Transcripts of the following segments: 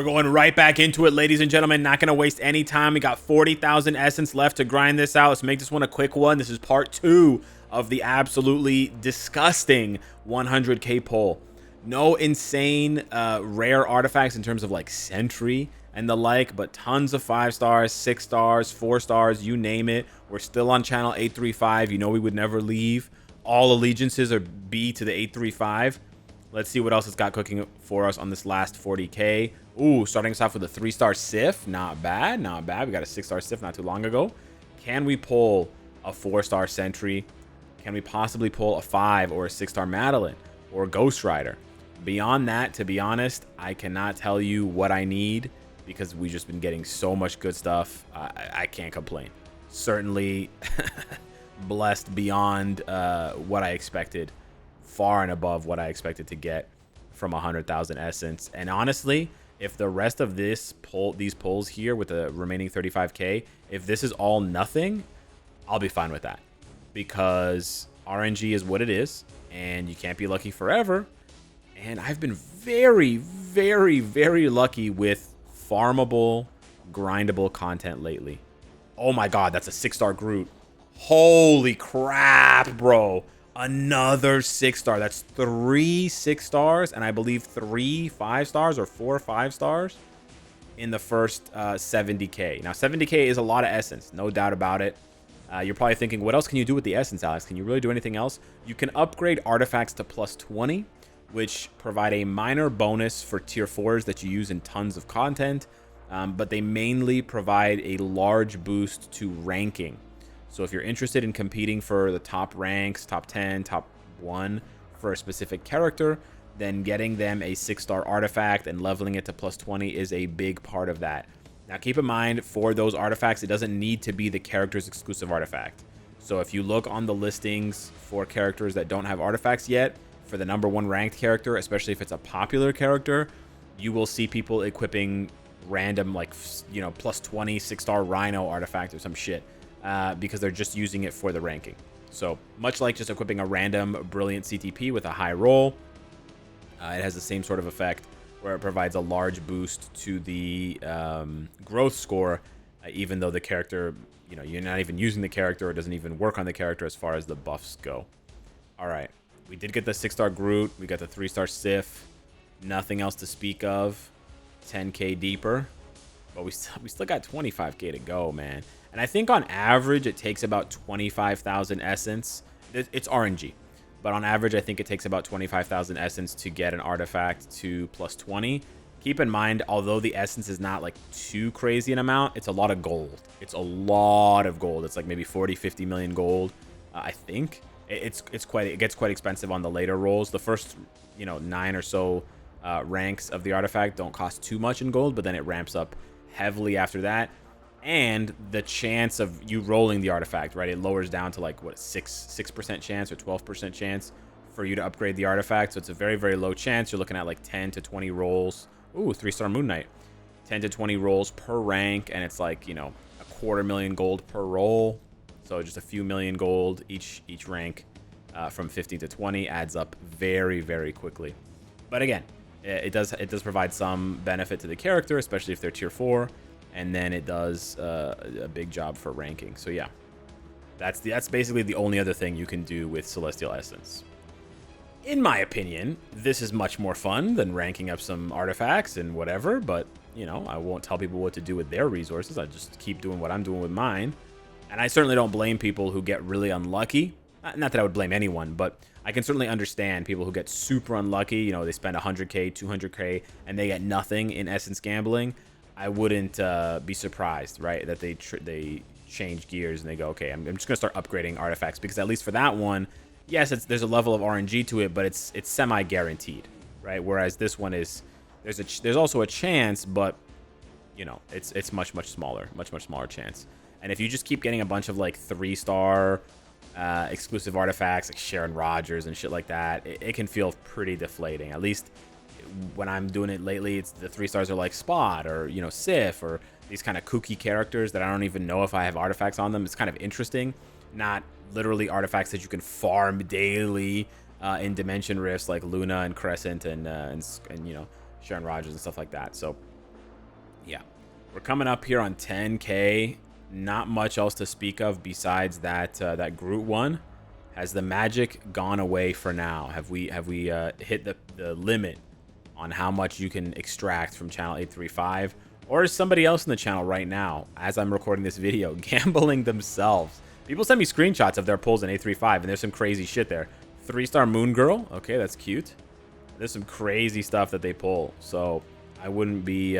We're going right back into it, ladies and gentlemen. Not going to waste any time. We got 40,000 essence left to grind this out. Let's make this one a quick one. This is part 2 of the absolutely disgusting 100k pull. No insane rare artifacts in terms of like Sentry and the like, but tons of 5 stars, 6 stars, 4 stars, you name it. We're still on channel 835. You know we would never leave. All allegiances are B to the 835. Let's see what else it's got cooking for us on this last 40k. Ooh, starting us off with a 3-star Sif. Not bad, not bad. We got a 6-star Sif not too long ago. Can we pull a 4-star Sentry? Can we possibly pull a 5 or a 6-star Madeline or a Ghost Rider? Beyond that, to be honest, I cannot tell you what I need because we've just been getting so much good stuff. I can't complain. Certainly blessed beyond what I expected. Far and above what I expected to get from 100,000 essence. And honestly, if the rest of these pulls here with the remaining 35k, if this is all nothing, I'll be fine with that. Because RNG is what it is, and you can't be lucky forever. And I've been very, very, very lucky with farmable, grindable content lately. Oh my god, that's a 6-star Groot. Holy crap, bro. Another 6-star. That's 3 6 stars, and I believe 3 5 stars or 4 5 stars in the first 70k. Now 70k is a lot of essence, no doubt about it. You're probably thinking, what else can you do with the essence, Alex? Can you really do anything else? You can upgrade artifacts to plus 20, which provide a minor bonus for tier 4s that you use in tons of content, but they mainly provide a large boost to ranking. So if you're interested in competing for the top ranks, top 10, top 1 for a specific character, then getting them a 6-star artifact and leveling it to plus 20 is a big part of that. Now keep in mind, for those artifacts, it doesn't need to be the character's exclusive artifact. So if you look on the listings for characters that don't have artifacts yet, for the #1 ranked character, especially if it's a popular character, you will see people equipping random, like, you know, plus 20 6-star Rhino artifact or some shit. Because they're just using it for the ranking. So much like just equipping a random brilliant CTP with a high roll, it has the same sort of effect where it provides a large boost to the growth score, even though the character, you know, you're not even using the character, it doesn't even work on the character as far as the buffs go. All right, we did get the 6-star Groot, we got the 3-star Sif, nothing else to speak of. 10k deeper, but we still got 25k to go, man. And I think on average, it takes about 25,000 essence. It's RNG. But on average, I think it takes about 25,000 essence to get an artifact to plus 20. Keep in mind, although the essence is not like too crazy an amount, it's a lot of gold. It's a lot of gold. It's like maybe 40, 50 million gold, I think. It gets quite expensive on the later rolls. The first, you know, 9 or so ranks of the artifact don't cost too much in gold, but then it ramps up heavily after that. And the chance of you rolling the artifact, right? It lowers down to like, what, 6% chance or 12% chance for you to upgrade the artifact. So it's a very, very low chance. You're looking at like 10 to 20 rolls. Ooh, 3-star Moon Knight. 10 to 20 rolls per rank. And it's like, you know, 250,000 gold per roll. So just a few million gold each rank from 15 to 20 adds up very, very quickly. But again, it does provide some benefit to the character, especially if they're tier 4. And then it does a big job for ranking. So yeah, that's basically the only other thing you can do with Celestial Essence. In my opinion, this is much more fun than ranking up some artifacts and whatever. But, you know, I won't tell people what to do with their resources. I just keep doing what I'm doing with mine. And I certainly don't blame people who get really unlucky. Not that I would blame anyone, but I can certainly understand people who get super unlucky. You know, they spend 100k, 200k, and they get nothing in Essence gambling. I wouldn't be surprised, right, that they change gears and they go, okay, I'm just gonna start upgrading artifacts, because at least for that one, yes, there's a level of RNG to it, but it's semi-guaranteed, right? Whereas this one is there's also a chance, but you know, it's much smaller, much smaller chance. And if you just keep getting a bunch of like 3-star exclusive artifacts like Sharon Rogers and shit like that, it can feel pretty deflating. At least when I'm doing it lately, it's the 3 stars are like Spot or, you know, Sif or these kind of kooky characters that I don't even know if I have artifacts on them. It's kind of interesting, not literally artifacts that you can farm daily in Dimension Rifts like Luna and Crescent and you know, Sharon Rogers and stuff like that. So Yeah, we're coming up here on 10K. Not much else to speak of besides that that Groot one. Has the magic gone away for now? Have we hit the limit on how much you can extract from channel 835? Or is somebody else in the channel right now, as I'm recording this video, gambling themselves? People send me screenshots of their pulls in 835, and there's some crazy shit there. 3-star Moon Girl. Okay, that's cute. There's some crazy stuff that they pull. So I wouldn't be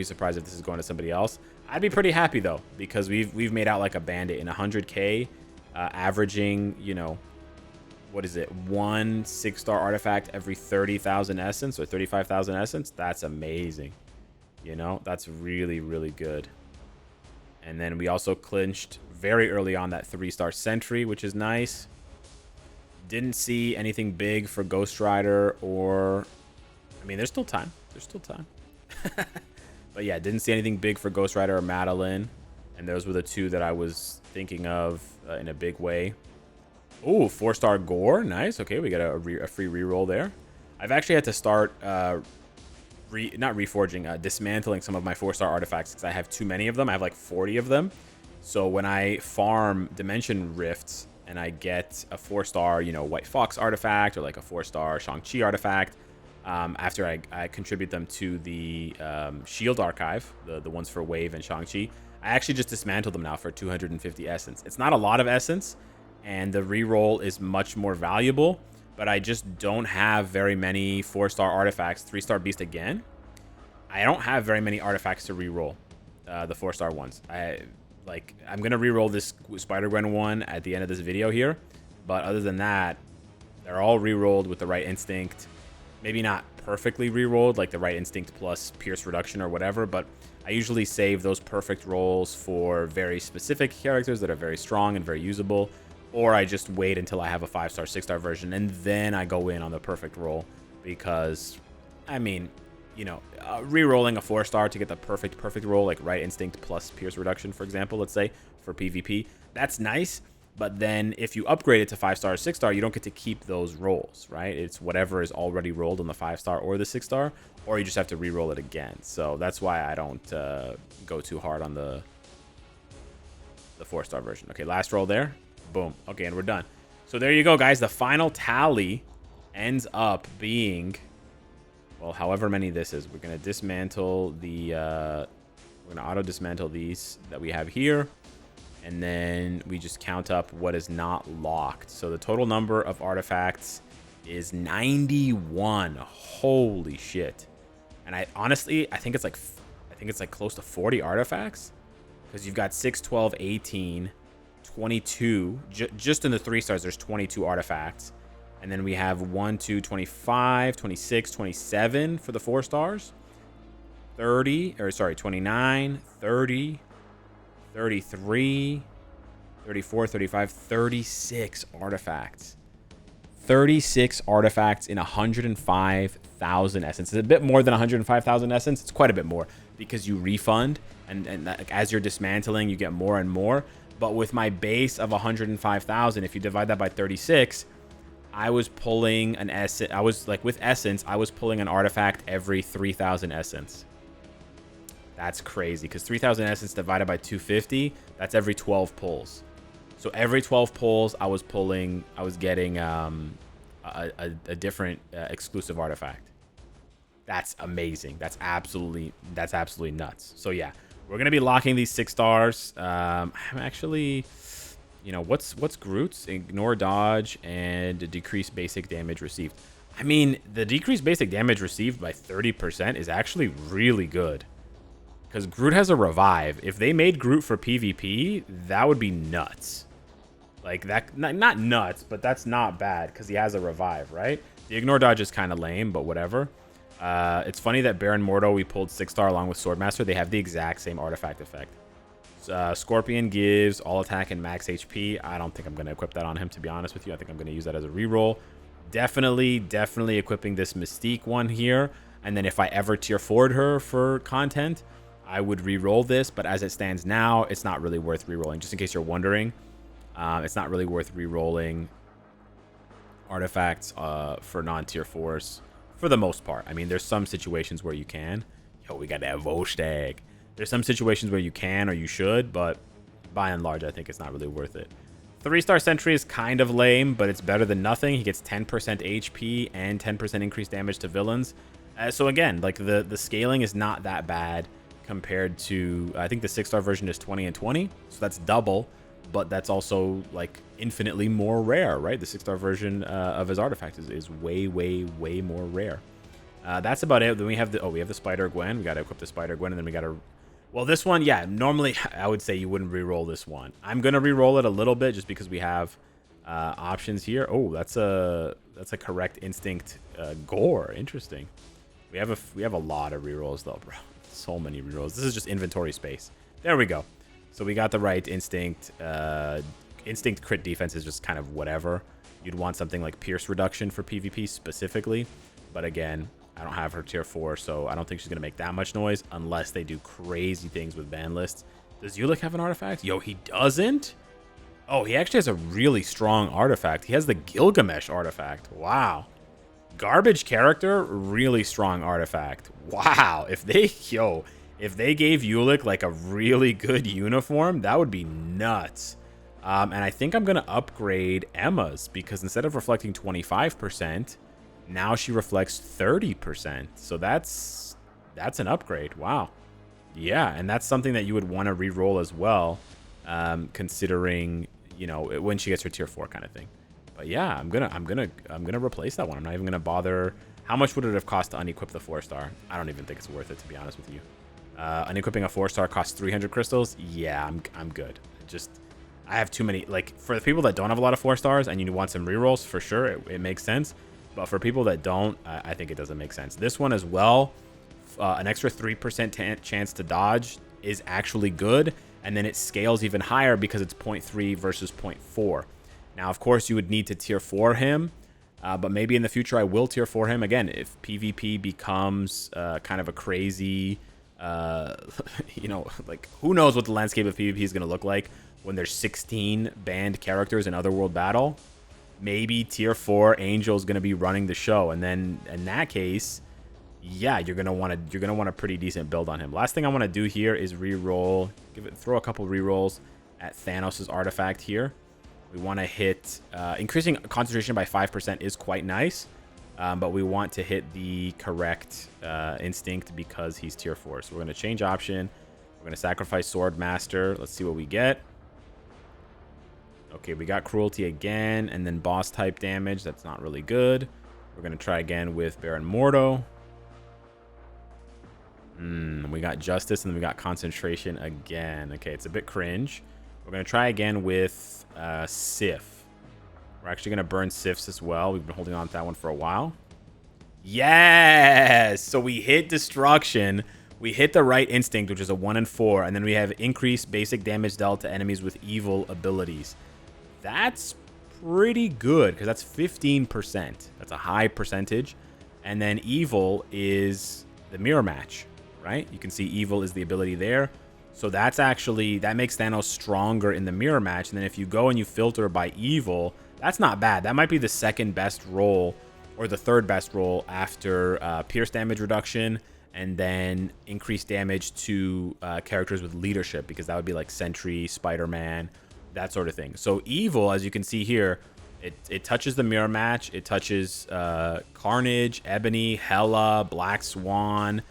surprised if this is going to somebody else. I'd be pretty happy though, because we've made out like a bandit in 100K, averaging, you know, what is it, 1 6-star artifact every 30,000 essence or 35,000 essence. That's amazing. You know, that's really, really good. And then we also clinched very early on that 3-star Sentry, which is nice. Didn't see anything big for Ghost Rider or... I mean, there's still time. There's still time. But yeah, didn't see anything big for Ghost Rider or Madeline. And those were the two that I was thinking of in a big way. Ooh, 4-star Gore. Nice. Okay, we got a free reroll there. I've actually had to start... not reforging, dismantling some of my 4-star artifacts because I have too many of them. I have like 40 of them. So when I farm Dimension Rifts and I get a 4-star, you know, White Fox artifact or like a 4-star Shang-Chi artifact, after I contribute them to the Shield Archive, the ones for Wave and Shang-Chi, I actually just dismantle them now for 250 essence. It's not a lot of essence, and the reroll is much more valuable, but I just don't have very many 4-star artifacts. 3-star Beast again. I don't have very many artifacts to reroll, the 4-star ones. I'm gonna reroll this Spider-Gwen one at the end of this video here, but other than that, they're all rerolled with the right instinct. Maybe not perfectly rerolled, like the right instinct plus Pierce Reduction or whatever, but I usually save those perfect rolls for very specific characters that are very strong and very usable, or I just wait until I have a 5-star, 6-star version, and then I go in on the perfect roll, because, I mean, you know, re-rolling a 4-star to get the perfect roll, like right instinct plus Pierce Reduction, for example, let's say, for PvP, that's nice. But then if you upgrade it to 5-star or 6-star, you don't get to keep those rolls, right? It's whatever is already rolled on the 5-star or the 6-star, or you just have to re-roll it again. So that's why I don't go too hard on the 4-star version. Okay, last roll there. Boom. Okay, and we're done. So there you go, guys. The final tally ends up being, well, however many this is. We're going to dismantle the... we're going to auto-dismantle these that we have here. And then we just count up what is not locked. So the total number of artifacts is 91. Holy shit. And I honestly, I think it's like close to 40 artifacts, because you've got 6, 12, 18, 22. Just in the 3-stars, there's 22 artifacts. And then we have 1, 2, 25, 26, 27 for the 4-stars. 29, 30. 33, 34, 35, 36 artifacts. 36 artifacts in 105,000 essence. It's a bit more than 105,000 essence. It's quite a bit more because you refund, and as you're dismantling, you get more and more. But with my base of 105,000, if you divide that by 36, I was pulling an essence. I was like, with essence, I was pulling an artifact every 3,000 essence. That's crazy, because 3,000 essence divided by 250, that's every 12 pulls. So every 12 pulls, I was getting a different exclusive artifact. That's amazing. That's absolutely nuts. So yeah, we're gonna be locking these 6-stars. I'm actually, you know, what's Groot's? Ignore dodge and decrease basic damage received. I mean, the decreased basic damage received by 30% is actually really good. Because Groot has a revive. If they made Groot for PvP, that would be nuts. Like, that, not nuts, but that's not bad, because he has a revive, right? The ignore dodge is kind of lame, but whatever. It's funny that Baron Mordo, we pulled 6-star along with Swordmaster. They have the exact same artifact effect. Scorpion gives all attack and max HP. I don't think I'm going to equip that on him, to be honest with you. I think I'm going to use that as a reroll. Definitely equipping this Mystique one here. And then if I ever tier forward her for content, I would re-roll this, but as it stands now, it's not really worth re-rolling. Just in case you're wondering, it's not really worth re-rolling artifacts for non-tier 4s for the most part. I mean, there's some situations where you can. Yo, we got that Volstagg. There's some situations where you can or you should, but by and large, I think it's not really worth it. 3-star Sentry is kind of lame, but it's better than nothing. He gets 10% HP and 10% increased damage to villains. So again, like the scaling is not that bad compared to, I think the 6-star version is 20 and 20. So that's double, but that's also like infinitely more rare, right? The 6-star version of his artifact is way, way, way more rare. That's about it. Then we have we have the Spider Gwen. We got to equip the Spider Gwen, and then we got to... Well, this one, yeah, normally I would say you wouldn't re-roll this one. I'm going to re-roll it a little bit just because we have options here. Oh, that's a correct instinct gore. Interesting. We have a lot of re-rolls though, bro. So many re-rolls. This is just inventory space. There we go. So we got the right instinct. Instinct crit defense is just kind of whatever. You'd want something like pierce reduction for PvP specifically. But again, I don't have her tier 4, so I don't think she's going to make that much noise unless they do crazy things with ban lists. Does Ulik have an artifact? Yo, he doesn't? Oh, he actually has a really strong artifact. He has the Gilgamesh artifact. Wow. Garbage character, really strong artifact. Wow. If they gave Ulik like a really good uniform, that would be nuts. And I think I'm going to upgrade Emma's because instead of reflecting 25%, now she reflects 30%. So that's an upgrade. Wow. Yeah, and that's something that you would want to re-roll as well, considering, you know, when she gets her tier 4 kind of thing. But yeah, I'm gonna replace that one. I'm not even gonna bother. How much would it have cost to unequip the 4-star? I don't even think it's worth it, to be honest with you. Unequipping a 4-star costs 300 crystals. Yeah, I'm good. I have too many. Like, for the people that don't have a lot of 4-stars and you want some rerolls, for sure, it makes sense. But for people that don't, I think it doesn't make sense. This one as well, an extra 3% chance to dodge is actually good. And then it scales even higher because it's 0.3 versus 0.4. Now, of course, you would need to tier 4 him. But maybe in the future, I will tier 4 him. Again, if PvP becomes kind of a crazy, you know, like, who knows what the landscape of PvP is going to look like when there's 16 banned characters in Otherworld Battle. Maybe tier 4 Angel is going to be running the show, and then in that case, yeah, you're gonna want a pretty decent build on him. Last thing I want to do here is re-roll, throw a couple re-rolls at Thanos' artifact here. We want to hit increasing concentration by 5% is quite nice, but we want to hit the correct instinct because he's tier 4. So we're going to change option. We're going to sacrifice Sword Master. Let's see what we get. Okay, we got cruelty again, and then boss type damage. That's not really good. We're going to try again with Baron Mordo. We got justice, and then we got concentration again. Okay, it's a bit cringe. We're going to try again with Sif. We're actually going to burn Sifs as well. We've been holding on to that one for a while. Yes! So we hit destruction. We hit the right instinct, which is a 1 and 4, and then we have increased basic damage dealt to enemies with evil abilities. That's pretty good because that's 15%. That's a high percentage. And then evil is the mirror match, right? You can see evil is the ability there. So that's actually, that makes Thanos stronger in the mirror match. And then if you go and you filter by evil, that's not bad. That might be the second best roll or the third best roll after pierce damage reduction and then increased damage to characters with leadership, because that would be like Sentry, Spider-Man, that sort of thing. So evil, as you can see here, it touches the mirror match. It touches Carnage, Ebony, Hela, Black Swan.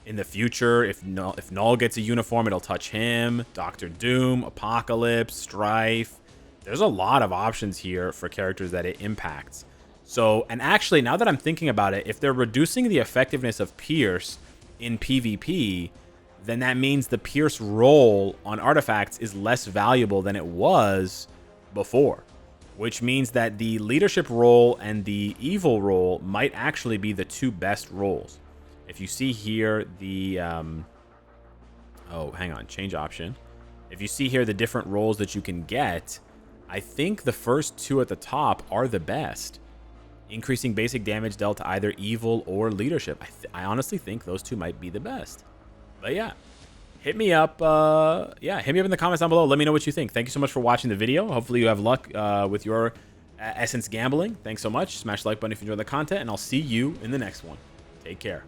In the future, if Null gets a uniform, it'll touch him. Doctor Doom, Apocalypse, Strife. There's a lot of options here for characters that it impacts. So, and actually, now that I'm thinking about it, if they're reducing the effectiveness of Pierce in PvP, then that means the Pierce roll on artifacts is less valuable than it was before. Which means that the leadership roll and the evil roll might actually be the two best rolls. If you see here the, oh, hang on, change option. If you see here the different rolls that you can get, I think the first two at the top are the best. Increasing basic damage dealt to either evil or leadership. I honestly think those two might be the best. But yeah, hit me up. Hit me up in the comments down below. Let me know what you think. Thank you so much for watching the video. Hopefully you have luck with your Essence gambling. Thanks so much. Smash the like button if you enjoyed the content, and I'll see you in the next one. Take care.